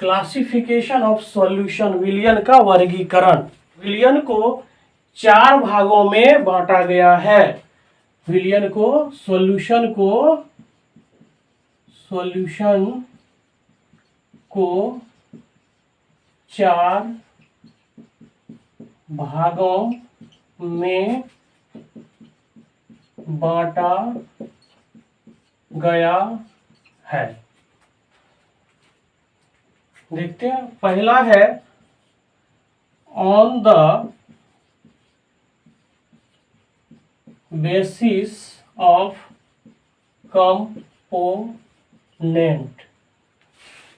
Classification of solution, विलयन का वर्गीकरण। विलयन को 4 भागों में बांटा गया है। विलयन को सॉल्यूशन को 4 भागों में बांटा गया है। देखते हैं, पहला है on the basis of component.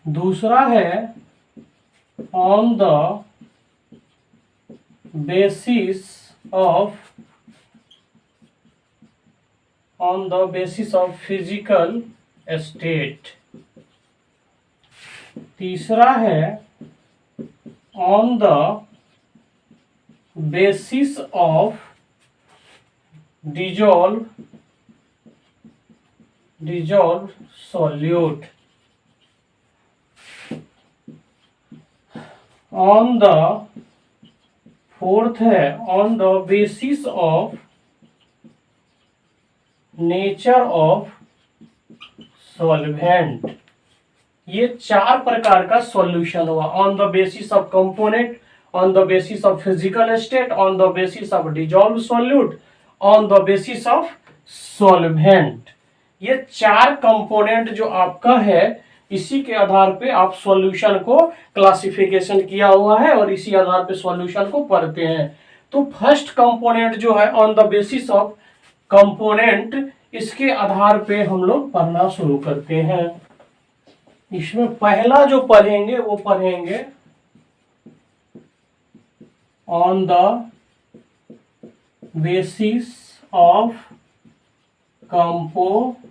दूसरा है on the basis of physical state. तीसरा है on the basis of dissolve solute। On the fourth है on the basis of nature of solvent. ये 4 प्रकार का सॉल्यूशन हुआ। On the basis of component, on the basis of physical state, on the basis of dissolve solute, on the basis of solvent. ये 4 component जो आपका है, इसी के आधार पे आप सॉल्यूशन को क्लासिफिकेशन किया हुआ है और इसी आधार पे सॉल्यूशन को पढ़ते हैं। तो फर्स्ट कंपोनेंट जो है on the basis of component, इसके आधार पे हम लोग पढ़ना शुरू करते हैं। इसमें पहला जो पढ़ेंगे वो पढ़ेंगे on the basis of component.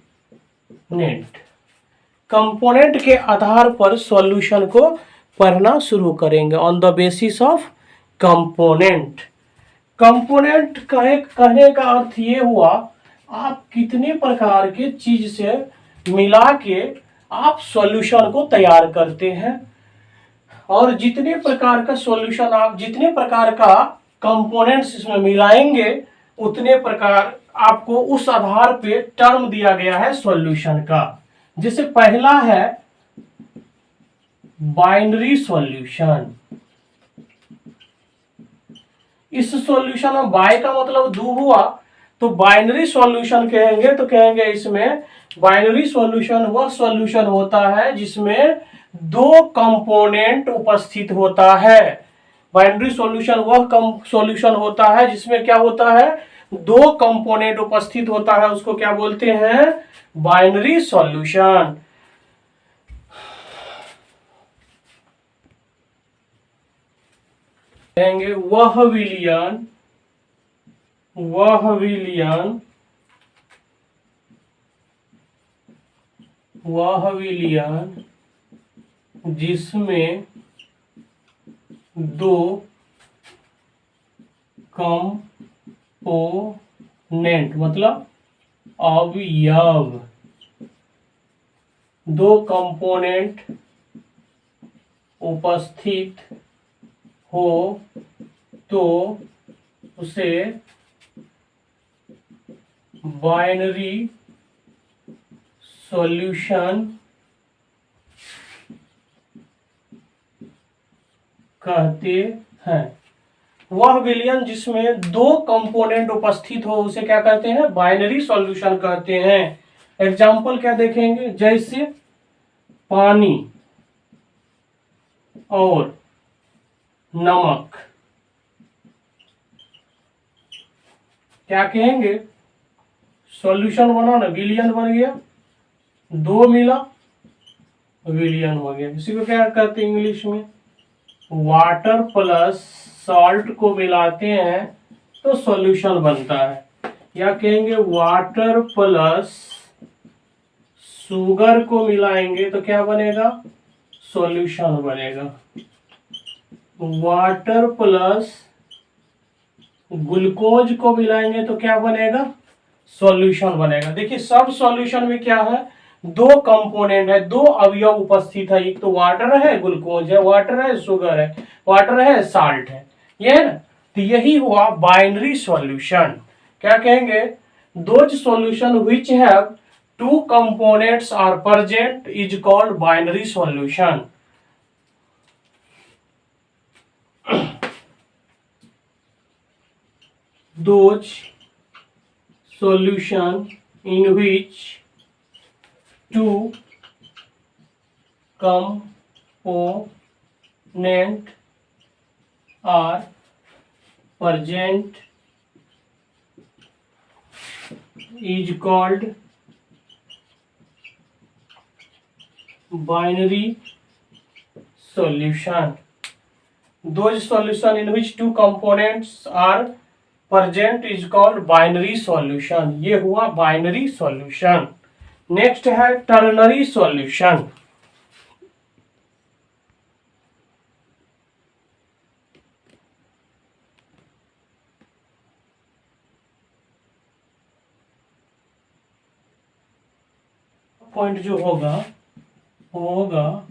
Component के आधार पर सॉल्यूशन को पढ़ना शुरू करेंगे। On the basis of component. Component कहने का अर्थ ये हुआ, आप कितने प्रकार के चीज से मिला के आप सॉल्यूशन को तैयार करते हैं, और जितने प्रकार का सॉल्यूशन आप, जितने प्रकार का कंपोनेंट्स इसमें मिलाएंगे, उतने प्रकार आपको उस आधार पे टर्म दिया गया है सॉल्यूशन का। जैसे पहला है बाइनरी सॉल्यूशन। इस सॉल्यूशन में बाय का मतलब 2 हुआ, तो बाइनरी सॉल्यूशन कहेंगे तो कहेंगे इसमें बाइनरी सॉल्यूशन वह सॉल्यूशन होता है जिसमें 2 कंपोनेंट उपस्थित होता है। बाइनरी सॉल्यूशन वह सॉल्यूशन होता है जिसमें क्या होता है, 2 कंपोनेंट उपस्थित होता है, उसको क्या बोलते हैं, बाइनरी सॉल्यूशन। कहेंगे वह विलयन जिसमें 2 कंपोनेंट मतलब अवयव, 2 कंपोनेंट उपस्थित हो तो उसे बाइनरी सॉल्यूशन कहते हैं। वह विलयन जिसमें 2 कंपोनेंट उपस्थित हो उसे क्या कहते हैं, बाइनरी सॉल्यूशन कहते हैं। एग्जाम्पल क्या देखेंगे, जैसे पानी और नमक। क्या कहेंगे, सॉल्यूशन बना ना, विलयन बन गया, 2 मिला विलयन हो गया। इसी को क्या कहते हैं इंग्लिश में, वाटर प्लस सॉल्ट को मिलाते हैं तो सॉल्यूशन बनता है। या कहेंगे वाटर प्लस शुगर को मिलाएंगे तो क्या बनेगा, सॉल्यूशन बनेगा। वाटर प्लस ग्लूकोज को मिलाएंगे तो क्या बनेगा, सॉल्यूशन बनेगा। देखिए सब सॉल्यूशन में क्या है, दो कंपोनेंट है, दो अवयव उपस्थित है, एक तो वाटर है, ग्लूकोज है, वाटर है, शुगर है, वाटर है, साल्ट है, ये है ना। तो यही हुआ बाइनरी सॉल्यूशन। क्या कहेंगे? Those solution which have two components are present is called binary solution. Those solution in which two component are present is called binary solution. Those solution in which two components are present is called binary solution. ये हुआ binary solution. Next है ternary solution. Point जो होगा वो होगा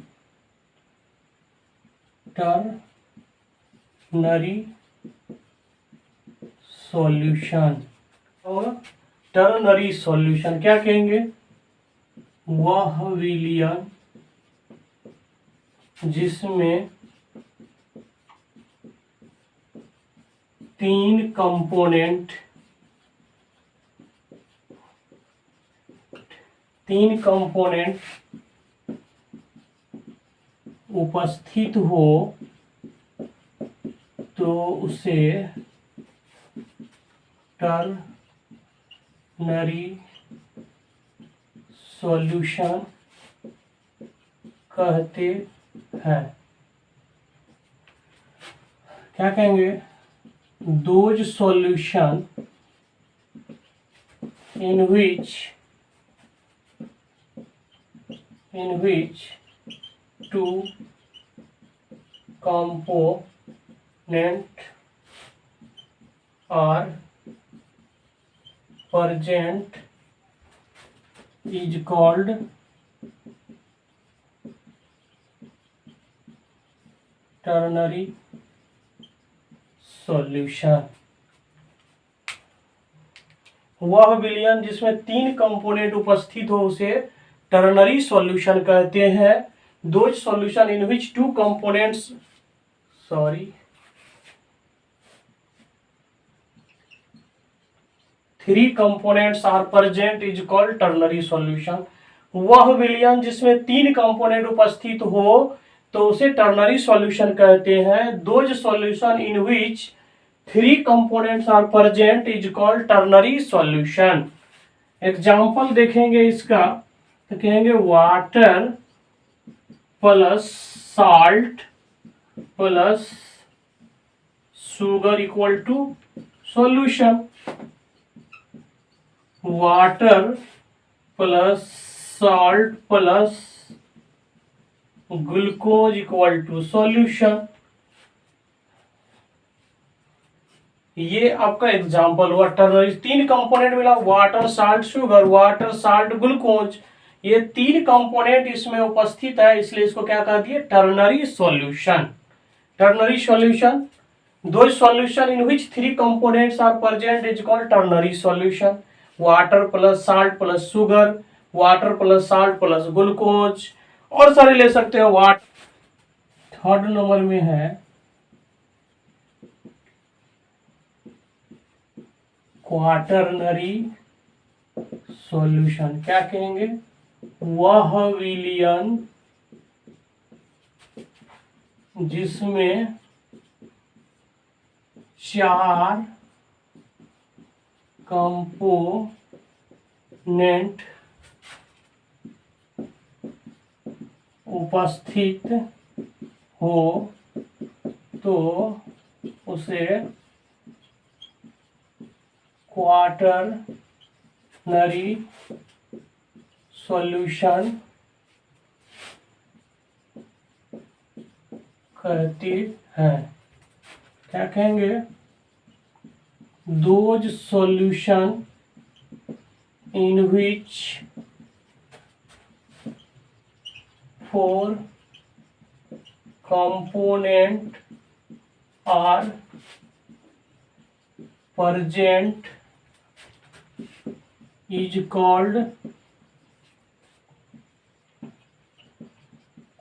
ternary solution. और ternary solution क्या कहेंगे? वह विलयन जिसमें तीन कंपोनेंट उपस्थित हो तो उसे टर्नरी सॉल्यूशन कहते हैं। क्या कहेंगे? Those solution in which two component are present is called ternary solution। वह विलयन जिसमें तीन कंपोनेंट उपस्थित हो उसे टर्नरी सॉल्यूशन कहते हैं। Those solution in which two components three components are present is called ternary solution. वह विलयन जिसमें तीन कंपोनेंट उपस्थित हो तो उसे टर्नरी सॉल्यूशन कहते हैं। Those solution in which three components are present is called ternary solution. Example देखेंगे इसका तो कहेंगे water plus salt plus sugar equal to solution. Water plus salt plus glucose equal to solution. ये आपका example हुआ ternary. तीन component मिला, water salt sugar, water salt glucose, ये तीन कंपोनेंट इसमें उपस्थित है, इसलिए इसको क्या कह दिए? Ternary solution. Ternary solution those solution in which three components are present is called ternary solution. Water plus salt plus sugar, water plus salt plus glucose, और सारे ले सकते हो। थर्ड नंबर में है क्वाटरनरी सॉल्यूशन। क्या कहेंगे? वह विलयन जिसमें चार कंपोनेंट उपस्थित हो तो उसे क्वाटरनरी सॉल्यूशन कहती हैं। क्या कहेंगे? Those solution in which 4 component are present is called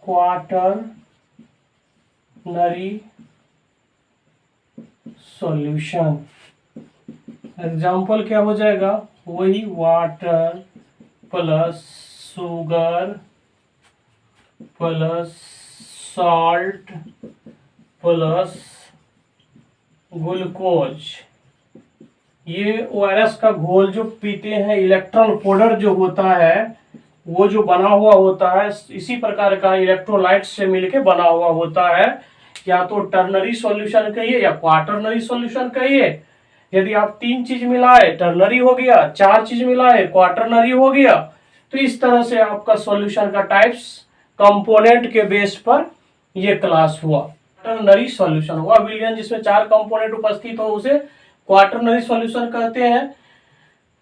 quaternary solution. Example क्या हो जाएगा, वही water plus sugar plus salt plus glucose. ये ORS का घोल जो पीते हैं, इलेक्ट्रॉन पाउडर जो होता है वो जो बना हुआ होता है इसी प्रकार का इलेक्ट्रोलाइट से मिलके बना हुआ होता है। या तो टर्नरी सॉल्यूशन कहिए या क्वाटरनरी सॉल्यूशन कहिए। यदि आप 3 चीज मिलाए टर्नरी हो गया, 4 चीज मिलाए क्वाटरनरी हो गया। तो इस तरह से आपका सॉल्यूशन का टाइप्स कंपोनेंट के बेस पर ये क्लास हुआ। क्वाटरनरी सॉल्यूशन हुआ विलयन जिसमें 4 कंपोनेंट उपस्थित हो उसे क्वाटरनरी सॉल्यूशन कहते हैं।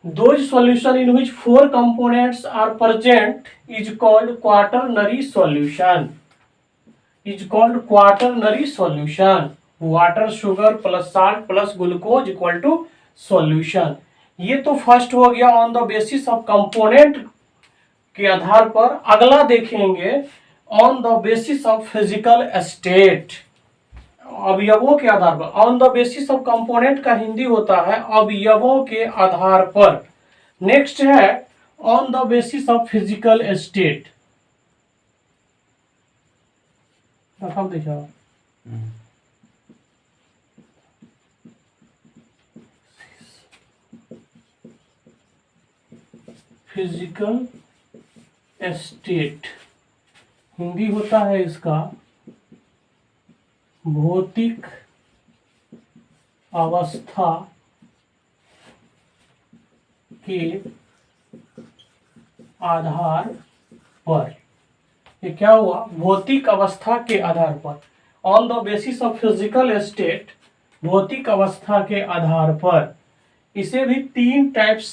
Those solution in which 4 components are present is called quaternary solution. Is called quaternary solution. Water, sugar plus salt plus glucose equal to solution. ये तो फर्स्ट हो गया on the basis of component के आधार पर। अगला देखेंगे on the basis of physical state, अवयवों के आधार पर। On the basis of component का हिंदी होता है अवयवों के आधार पर। नेक्स्ट है on the basis of physical state. देखो फिजिकल स्टेट हिंदी होता है इसका भौतिक अवस्था के आधार पर। ये क्या हुआ, भौतिक अवस्था के आधार पर। On the basis of physical state, भौतिक अवस्था के आधार पर। इसे भी 3 टाइप्स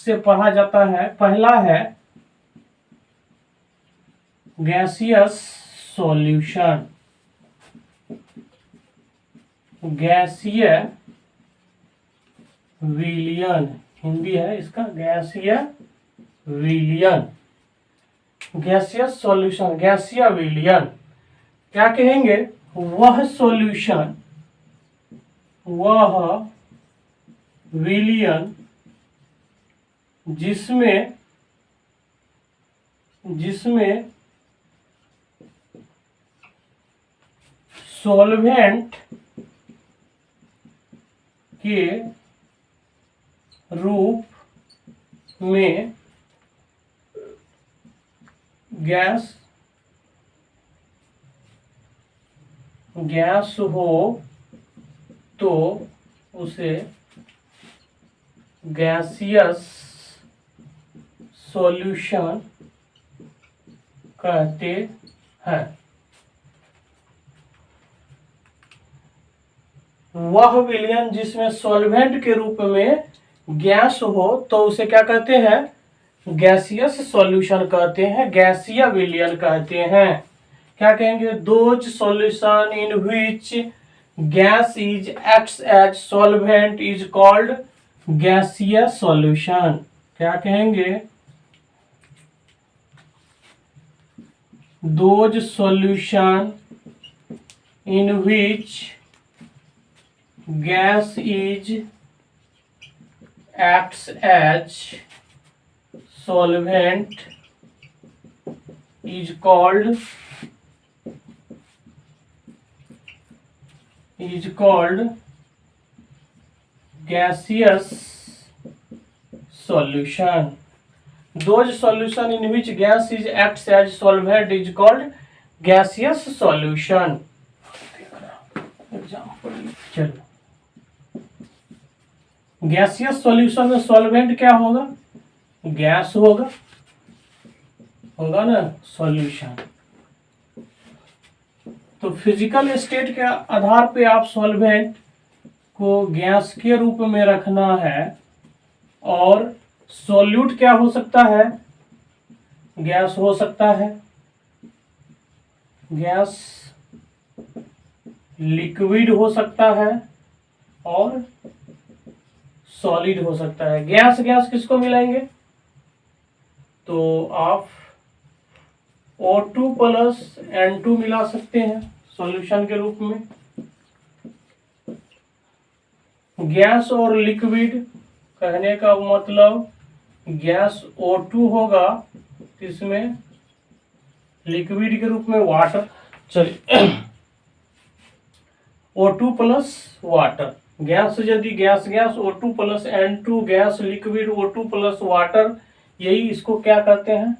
से पढ़ा जाता है। पहला है गैसियस सॉल्यूशन, गैसीय विलयन हिंदी है इसका, गैसीय विलयन। गैसियस सॉल्यूशन, गैसीय विलयन क्या कहेंगे, वह सॉल्यूशन, वह विलयन जिसमें सॉल्वेंट के रूप में गैस हो तो उसे गैसियस सॉल्यूशन कहते हैं। वह विलयन जिसमें सॉल्वेंट के रूप में गैस हो तो उसे क्या कहते हैं, गैसियस सॉल्यूशन कहते हैं, गैसीय विलयन कहते हैं। क्या कहेंगे, those solution in which gas is acts as solvent is called गैसीय सॉल्यूशन। क्या कहेंगे, those solution in which gas is acts as solvent is called gaseous solution. Those solution in which gas is acts as solvent is called gaseous solution. चलो, gaseous solution में solvent क्या होगा, gas होगा ना solution. तो physical state के आधार पे आप सॉल्वेंट को गैस के रूप में रखना है और सॉल्यूट क्या हो सकता है, गैस हो सकता है। गैस लिक्विड हो सकता है और सॉलिड हो सकता है। गैस गैस किसको मिलाएंगे? तो आप O2 प्लस N2 मिला सकते हैं सॉल्यूशन के रूप में। गैस और लिक्विड कहने का मतलब गैस O2 होगा, इसमें लिक्विड के रूप में वाटर। चलिए O2 प्लस वाटर, गैस यदि gas gas O2 plus N2, gas liquid O2 plus water, यही इसको क्या कहते हैं?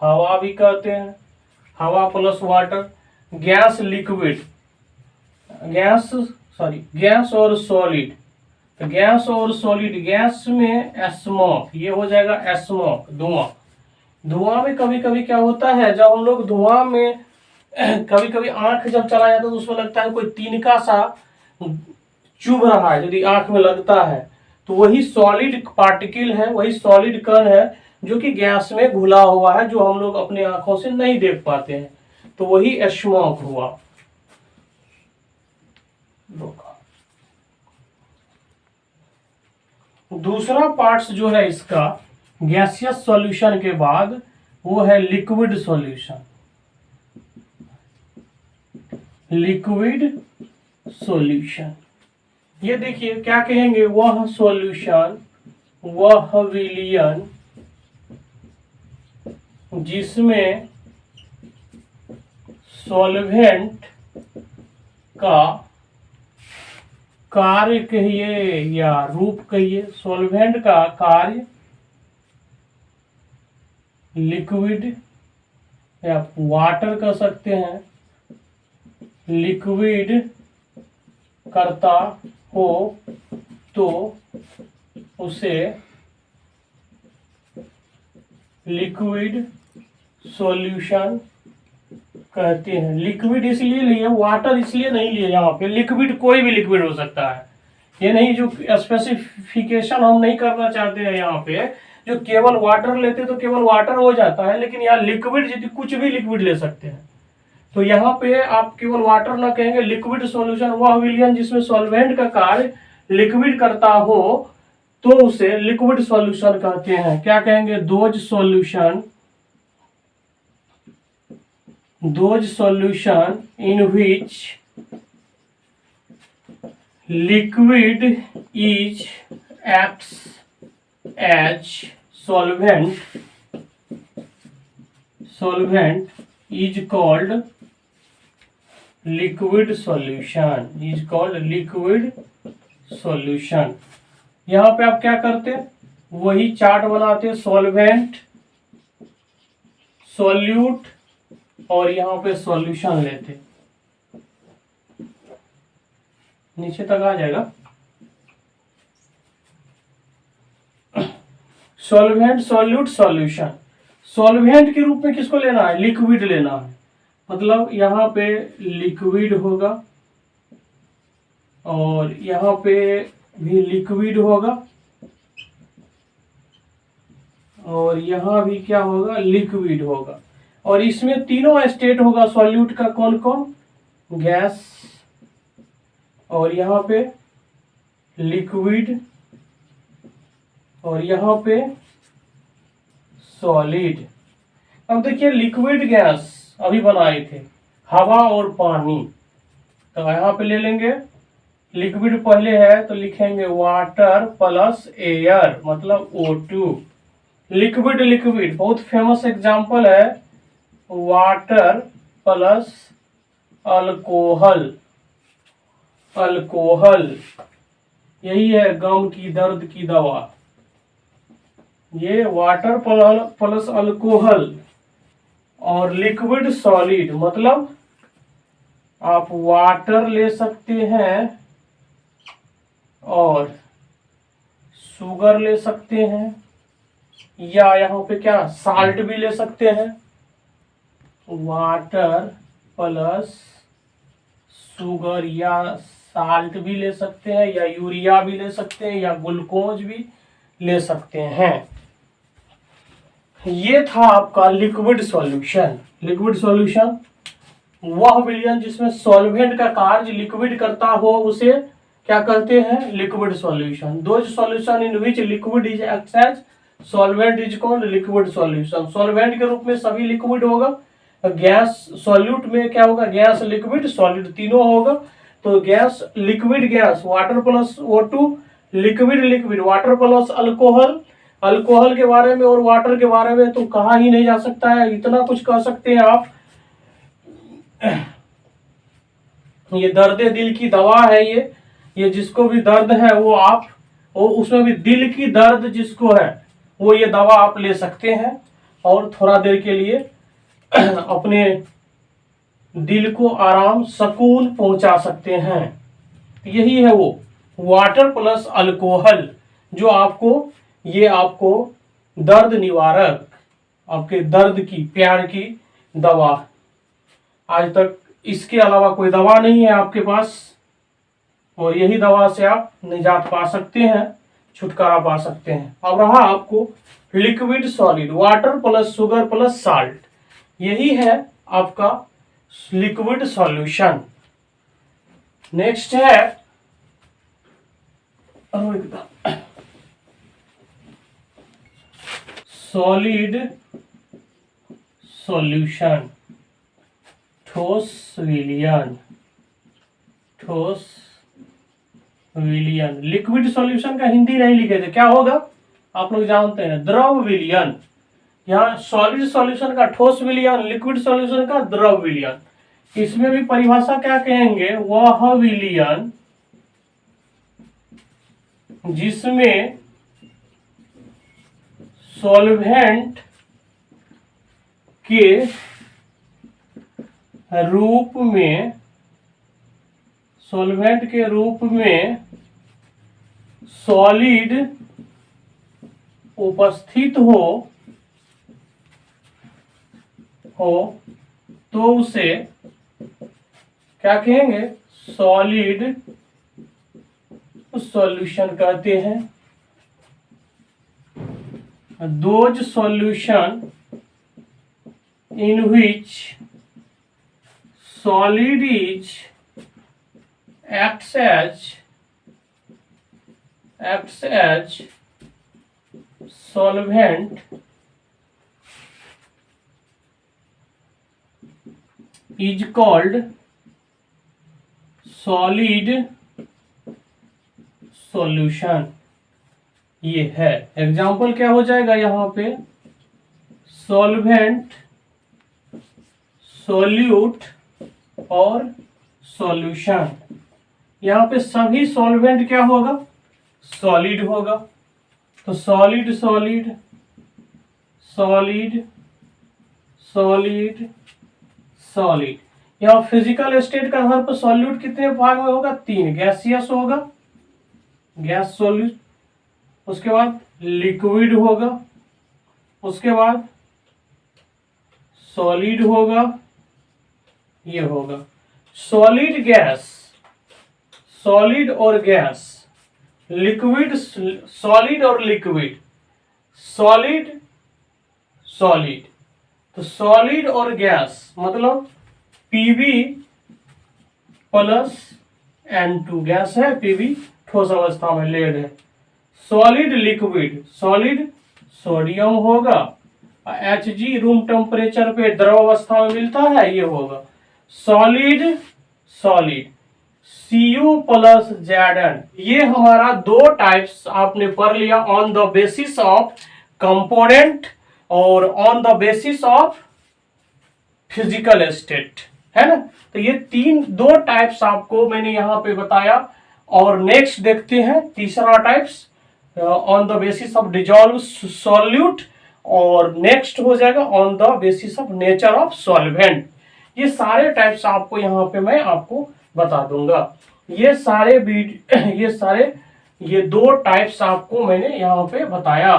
हवा भी कहते हैं, हवा plus water. Gas liquid, gas और सॉलिड। तो गैस और सॉलिड, गैस में स्मोक, ये हो जाएगा स्मोक, धुआं। धुआं में कभी कभी क्या होता है, जब हम लोग धुआं में कभी कभी आंख जब चला जाता है तो उसमें लगता है कोई तिनका सा चुभ रहा है, यदि आंख में लगता है तो वही सॉलिड पार्टिकल है, वही सॉलिड कण है जो कि गैस में घुला हुआ है, जो हम लोग अपने आंखों से नहीं देख पाते हैं, तो वही स्मोक हुआ। दूसरा पार्ट्स जो है इसका गैसियस सॉल्यूशन के बाद, वो है लिक्विड सॉल्यूशन। लिक्विड सॉल्यूशन, ये देखिए क्या कहेंगे, वह सॉल्यूशन, वह विलयन जिसमें सॉल्वेंट का कार्य कहिए या रूप कहिए, सॉल्वेंट का कार्य लिक्विड या वाटर कह सकते हैं, लिक्विड करता हो तो उसे लिक्विड सॉल्यूशन कहते हैं। लिक्विड इसलिए लिए, वाटर इसलिए नहीं लिए यहाँ पे, लिक्विड कोई भी लिक्विड हो सकता है, ये नहीं, जो स्पेसिफिकेशन हम नहीं करना चाहते हैं यहाँ पे, जो केवल वाटर लेते तो केवल वाटर हो जाता है, लेकिन यहाँ लिक्विड यदि कुछ भी लिक्विड ले सकते हैं, तो यहाँ पे आप केवल वाटर ना कहेंगे, लिक्विड सॉल्यूशन वह विलयन जिसमें सॉल्वेंट का कार्य लिक्विड करता हो तो उसे लिक्विड सॉल्यूशन कहते हैं। क्या कहेंगे? Those solution in which liquid is acts as solvent is called liquid solution। यहाँ पे आप क्या करते, वही चार्ट बनाते, सॉल्वेंट, सॉल्यूट और यहाँ पे सॉल्यूशन लेते, नीचे तक आ जाएगा। Solvent, solute, solution. सॉल्वेंट के रूप में किसको लेना है? लिक्विड लेना है, मतलब यहाँ पे लिक्विड होगा और यहाँ पे भी लिक्विड होगा और यहाँ भी क्या होगा? लिक्विड होगा। और इसमें तीनों स्टेट होगा सॉल्यूट का, कौन कौन? गैस, और यहाँ पे लिक्विड, और यहाँ पे सॉलिड। अब देखिए लिक्विड गैस अभी बनाए थे, हवा और पानी, तो यहाँ पे ले लेंगे लिक्विड पहले है तो लिखेंगे वाटर प्लस एयर, मतलब O2। लिक्विड लिक्विड बहुत फेमस एग्जांपल है, वाटर प्लस अल्कोहल, अल्कोहल यही है गम की, दर्द की दवा, ये वाटर प्लस अल्कोहल। और लिक्विड सॉलिड मतलब आप वाटर ले सकते हैं और शुगर ले सकते हैं, या यहाँ पे क्या साल्ट भी ले सकते हैं, वाटर प्लस शुगर या साल्ट भी ले सकते हैं, या यूरिया भी ले सकते हैं, या ग्लूकोज भी ले सकते हैं। ये था आपका लिक्विड सॉल्यूशन। लिक्विड सॉल्यूशन वह विलयन जिसमें सॉल्वेंट का कार्य लिक्विड करता हो उसे क्या कहते हैं, liquid solution. Those solution in which liquid is act as solvent is called liquid solution. Solvent के रूप में सभी लिक्विड होगा, गैस सॉल्यूट में क्या होगा, गैस लिक्विड सॉलिड तीनों होगा। तो gas liquid gas water plus O2, liquid liquid water plus alcohol. Alcohol के बारे में और वाटर के बारे में तो कहा ही नहीं जा सकता है, इतना कुछ कह सकते हैं आप। ये दर्द दिल की दवा है, ये जिसको भी दर्द है वो उसमें भी दिल की दर्द जिसको है वो ये दवा आप ले सकते हैं और थोड़ा देर के लिए अपने दिल को आराम सुकून पहुंचा सकते हैं। यही है वो वाटर प्लस अल्कोहल जो आपको दर्द निवारक, आपके दर्द की प्यार की दवा। आज तक इसके अलावा कोई दवा नहीं है आपके पास और यही दवा से आप निजात पा सकते हैं, छुटकारा पा सकते हैं। अब रहा आपको liquid solid, water plus sugar plus salt, यही है आपका लिक्विड सॉल्यूशन। नेक्स्ट है सॉलिड सॉल्यूशन, ठोस विलयन, ठोस विलयन। लिक्विड सॉल्यूशन का हिंदी नहीं लिखे थे, क्या होगा आप लोग जानते हैं, द्रव विलयन। यहाँ सॉलिड सॉल्यूशन का ठोस विलयन, लिक्विड सॉल्यूशन का द्रव विलयन। इसमें भी परिभाषा क्या कहेंगे, वह विलयन जिसमें सॉल्वेंट के रूप में, सॉल्वेंट के रूप में सॉलिड उपस्थित हो तो उसे क्या कहेंगे, सॉलिड सॉल्यूशन कहते हैं। Those solution in which solid is acts as solvent is called solid solution। ये है एग्जाम्पल क्या हो जाएगा यहाँ पे, सॉल्वेंट, सोल्यूट और सॉल्यूशन। यहाँ पे सभी सॉल्वेंट क्या होगा, सॉलिड होगा। तो solid solid solid solid solid. यहाँ फिजिकल स्टेट का आधार पर सॉल्यूट कितने भाग में होगा, 3। गैसियस होगा, गैस सॉल्यूट, उसके बाद लिक्विड होगा, उसके बाद सॉलिड होगा, ये होगा सॉलिड गैस, सॉलिड और गैस, लिक्विड सॉलिड और लिक्विड, सॉलिड सॉलिड। तो सॉलिड और गैस मतलब Pb प्लस N2 गैस है, Pb ठोस अवस्था में लेड है। सॉलिड लिक्विड, सॉलिड सोडियम होगा, Hg रूम टेम्परेचर पे द्रव अवस्था में मिलता है, ये होगा solid solid, Cu plus Zn। ये हमारा 2 टाइप्स आपने पढ़ लिया on the basis of component और on the basis of physical state, है ना। तो ये 2 टाइप्स आपको मैंने यहाँ पे बताया। और नेक्स्ट देखते हैं तीसरा types on the basis of dissolve solute, और नेक्स्ट हो जाएगा on the basis of nature of solvent. ये सारे टाइप्स आपको यहाँ पे मैं आपको बता दूंगा। ये 2 टाइप्स आपको मैंने यहाँ पे बताया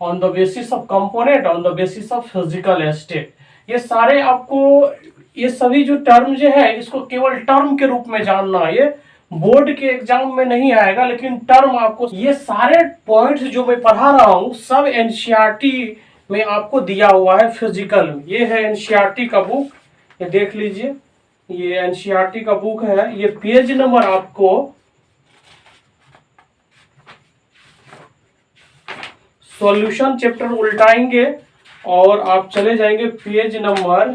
on the basis of component, on the basis of physical state. ये सारे आपको, ये सभी जो टर्म जो है इसको केवल टर्म के रूप में जानना है, ये बोर्ड के एग्जाम में नहीं आएगा, लेकिन टर्म आपको, ये सारे पॉइंट्स जो मैं पढ़ा रहा हूँ सब एनसीईआरटी में आपको दिया हुआ है फिजिकल में। ये है एनसीईआरटी का बुक, ये देख लीजिए, ये एनसीईआरटी का बुक है, ये पेज नंबर आपको सॉल्यूशन चैप्टर उल्टाएंगे और आप चले जाएंगे पेज नंबर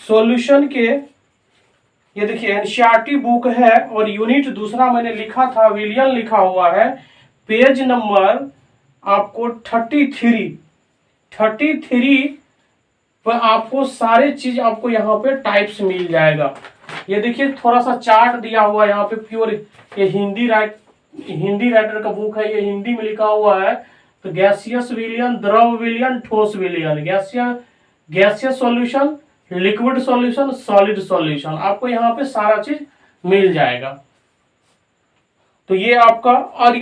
'सॉल्यूशन के, ये देखिए एनसीईआरटी बुक है और यूनिट दूसरा मैंने लिखा था, विलियन लिखा हुआ है, पेज नंबर आपको 33 पर आपको सारे चीज आपको यहाँ पे टाइप्स मिल जाएगा। ये देखिए थोड़ा सा चार्ट दिया हुआ है यहाँ पे, प्योर ये हिंदी राइटर का बुक है, ये हिंदी में लिखा हुआ है। तो गैसियस विलियन, द्रव विलियन, ठोस विलियन, gaseous solution, liquid solution, solid solution, आपको यहाँ पे सारा चीज मिल जाएगा। तो ये आपका, और